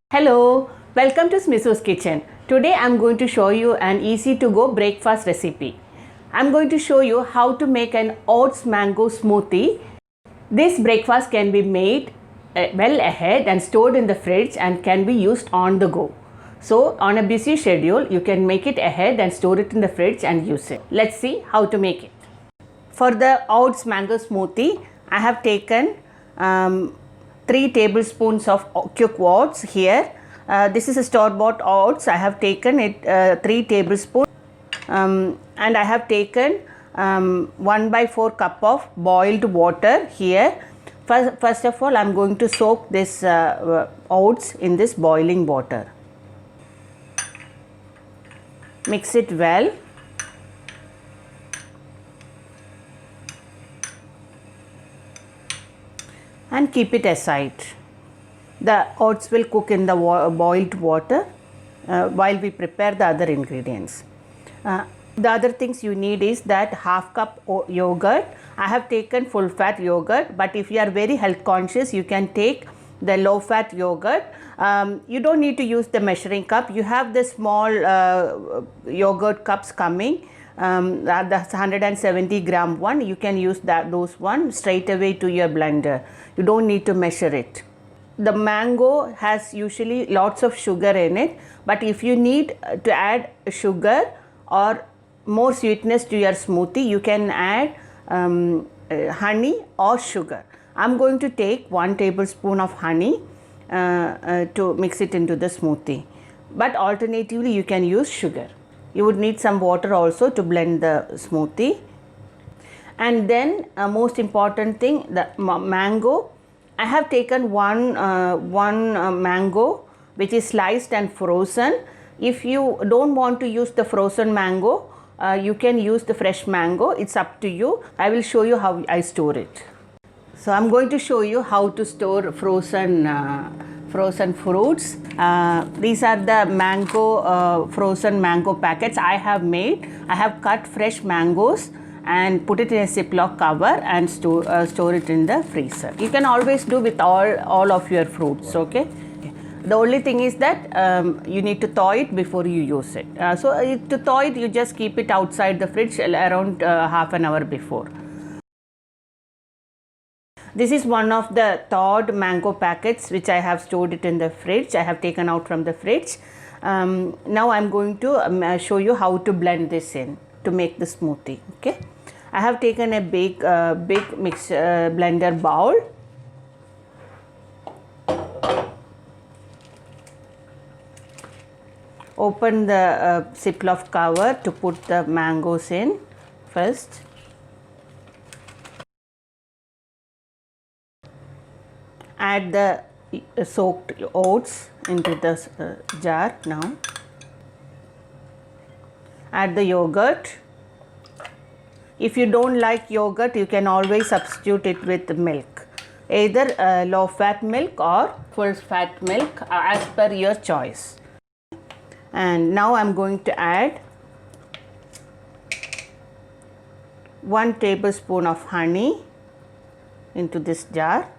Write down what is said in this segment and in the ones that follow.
Hello, welcome to Smisso's Kitchen. Today I'm going to show you an easy to go breakfast recipe. I'm going to show you how to make an oats mango smoothie. This breakfast can be made well ahead and stored in the fridge and can be used on the go. So on a busy schedule, you can make it ahead and store it in the fridge and use it. Let's see how to make it. For the oats mango smoothie, I have taken 3 tablespoons of cooked oats here. This is a store-bought oats. I have taken it 3 tablespoons and I have taken 1/4 cup of boiled water here. First of all, I am going to soak this oats in this boiling water. Mix it well. And keep it aside. The oats will cook in the boiled water while we prepare the other ingredients. The other things you need is that half cup yogurt. I have taken full fat yogurt, but if you are very health conscious, you can take the low fat yogurt. You don't need to use the measuring cup. You have the small yogurt cups coming. The 170 gram one, you can use those one straight away to your blender. You don't need to measure it. The mango has usually lots of sugar in it, but if you need to add sugar or more sweetness to your smoothie, you can add honey or sugar. I'm going to take 1 tablespoon of honey to mix it into the smoothie, but alternatively you can use sugar. You would need some water also to blend the smoothie. And then most important thing, the mango. I have taken one mango which is sliced and frozen. If you don't want to use the frozen mango, you can use the fresh mango. It's up to you. I will show you how I store it. So I'm going to show you how to store frozen fruits. These are the mango frozen mango packets I have made. I have cut fresh mangoes and put it in a Ziploc cover and store it in the freezer. You can always do with all of your fruits, okay? The only thing is that you need to thaw it before you use it. To thaw it, you just keep it outside the fridge around half an hour before. This is one of the thawed mango packets which I have stored it in the fridge. I have taken out from the fridge. Now I am going to show you how to blend this in to make the smoothie. Okay, I have taken a big blender bowl. Open the Ziploc cover to put the mangoes in first. Add the soaked oats into the jar now. Add the yogurt. If you don't like yogurt, you can always substitute it with milk. Either low fat milk or full fat milk as per your choice. And now I am going to add 1 tablespoon of honey into this jar.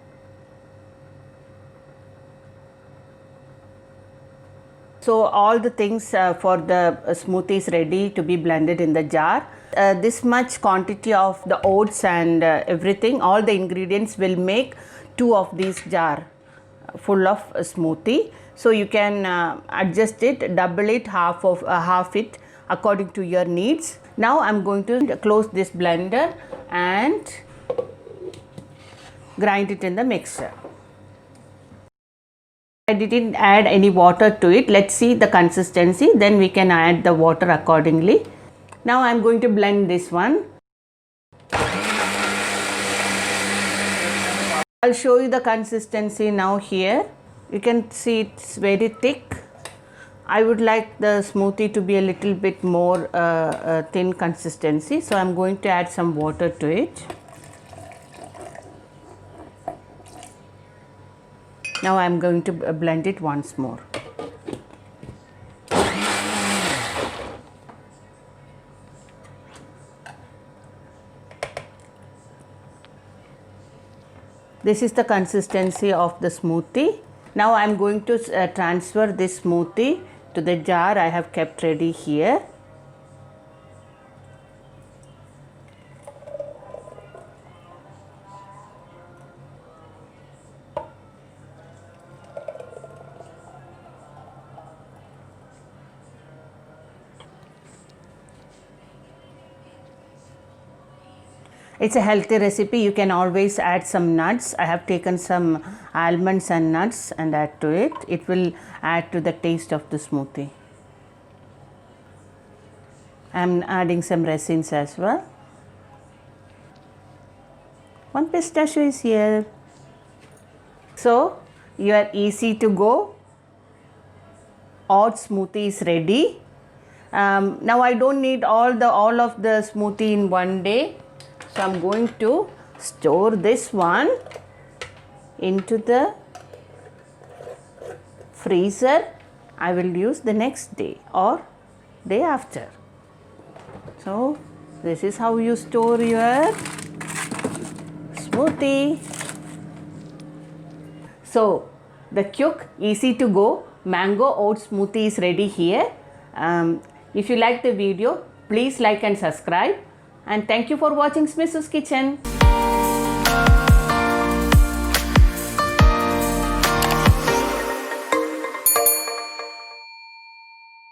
So all the things for the smoothie is ready to be blended in the jar. This much quantity of the oats and everything, all the ingredients will make 2 of these jar full of smoothie. So you can adjust it, double it, half it according to your needs. Now I'm going to close this blender and grind it in the mixer. I didn't add any water to it. Let's see the consistency, then we can add the water accordingly. Now I am going to blend this one. I'll show you the consistency now here. You can see it's very thick. I would like the smoothie to be a little bit more thin consistency, so I'm going to add some water to it. Now I am going to blend it once more. This is the consistency of the smoothie. Now I am going to transfer this smoothie to the jar I have kept ready here. It's a healthy recipe. You can always add some nuts. I have taken some almonds and nuts and add to it. It will add to the taste of the smoothie. I am adding some raisins as well. One pistachio is here. So your easy to go oat smoothie is ready. Now I don't need all of the smoothie in one day. So I'm going to store this one into the freezer. I will use the next day or day after. So this is how you store your smoothie. So the quick, easy to go mango oat smoothie is ready here. If you like the video, please like and subscribe. And thank you for watching Smissu's Kitchen.